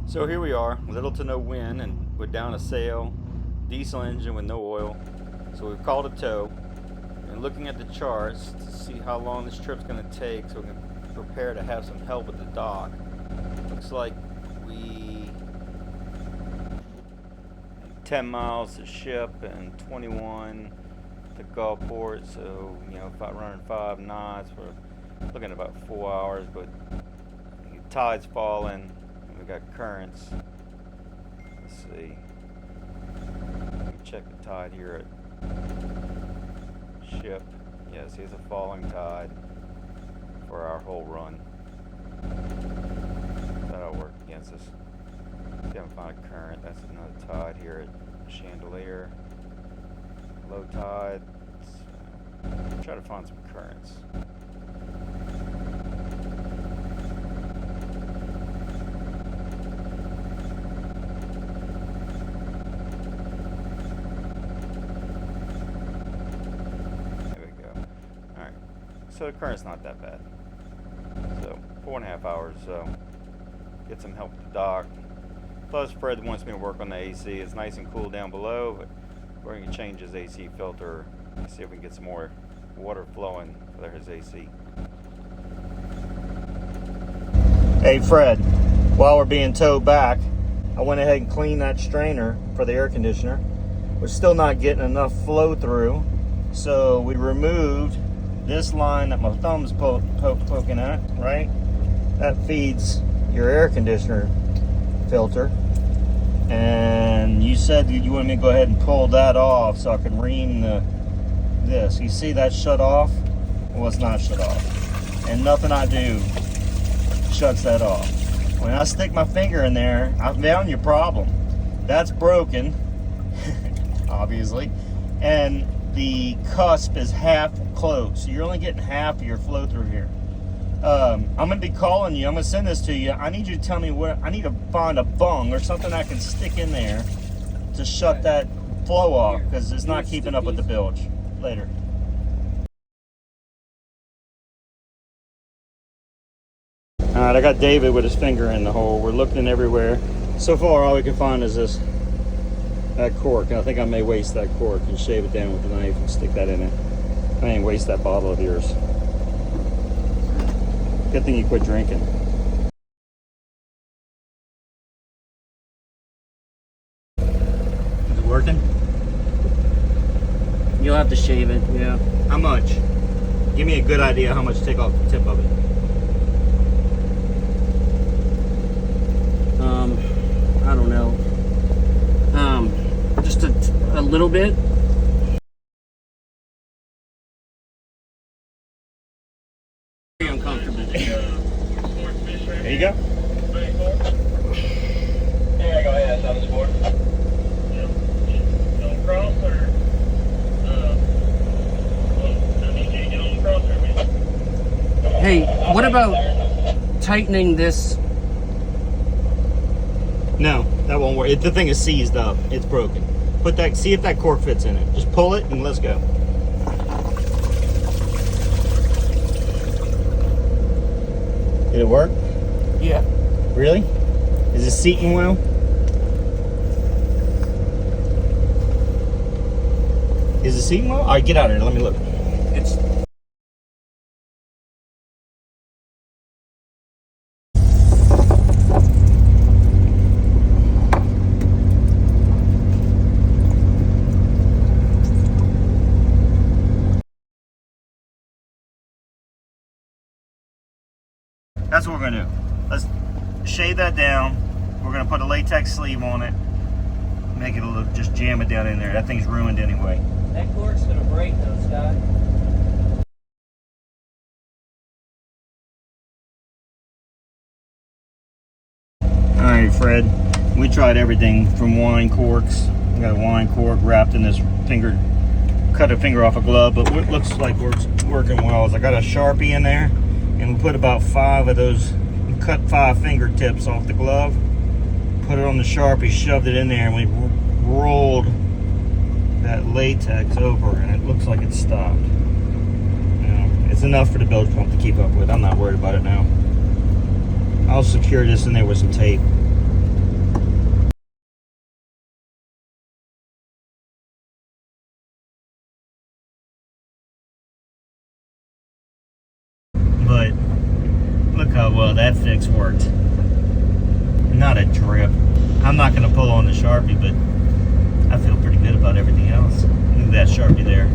So here we are, little to no wind, and we're down a sail, diesel engine with no oil. So we've called a tow, and looking at the charts to see how long this trip's going to take so we can prepare to have some help at the dock. Looks like 10 miles to ship and 21 to Gulfport, so if I run 5 knots, we're looking at about 4 hours, but the tide's falling. We got currents. Let's see. Let me check the tide here at ship. Yes, here's a falling tide for our whole run. That'll work against us. See if I can find a current. That's another tide here at Chandeleur. Low tide. Try to find some currents. So the current's not that bad. So 4.5 hours, so get some help at the dock. Plus Fred wants me to work on the AC. It's nice and cool down below, but we're going to change his AC filter and see if we can get some more water flowing for his AC. Hey Fred, while we're being towed back, I went ahead and cleaned that strainer for the air conditioner. We're still not getting enough flow through, so we removed this line that my thumb's poking at, right? That feeds your air conditioner filter. And you said you wanted me to go ahead and pull that off so I could ream this. You see that shut off? Well, it's not shut off. And nothing I do shuts that off. When I stick my finger in there, I found your problem. That's broken, obviously. And the cusp is half closed, so you're only getting half of your flow through here. I'm gonna be calling you. I'm gonna send this to you. I need you to tell me where I need to find a bung or something I can stick in there to shut that flow off, because it's not keeping up with the bilge. Later. All right, I got David with his finger in the hole. We're looking everywhere. So far, all we can find is that cork. I think I may waste that cork and shave it down with a knife and stick that in it. I ain't waste that bottle of yours. Good thing you quit drinking. Is it working? You'll have to shave it, yeah. How much? Give me a good idea how much to take off the tip of it. I don't know. Just a little bit. Very uncomfortable. There you go. Yeah, go ahead. That's on the sport. Don't cross or I need you to get on the crosser. Hey, what about tightening this? No, that won't work. The thing is seized up. It's broken. Put that. See if that cork fits in it. Just pull it and let's go. Did it work? Yeah. Really? Is it seating well? Is it seating well? All right, get out of here. Let me look. It's That's what we're gonna do. Let's shave that down. We're gonna put a latex sleeve on it. Make it a little, just jam it down in there. That thing's ruined anyway. that cork's gonna break though, Scott. All right, Fred. We tried everything from wine corks. We got a wine cork wrapped in this finger. Cut a finger off a glove, but what looks like working well is I got a Sharpie in there, and we put about 5 of those. We cut 5 fingertips off the glove, put it on the Sharpie, shoved it in there, and we rolled that latex over, and it looks like it stopped. It's enough for the bilge pump to keep up with. I'm not worried about it now. I'll secure this in there with some tape. Oh, well, that fix worked. Not a drip. I'm not going to pull on the Sharpie, but I feel pretty good about everything else. Look at that Sharpie there.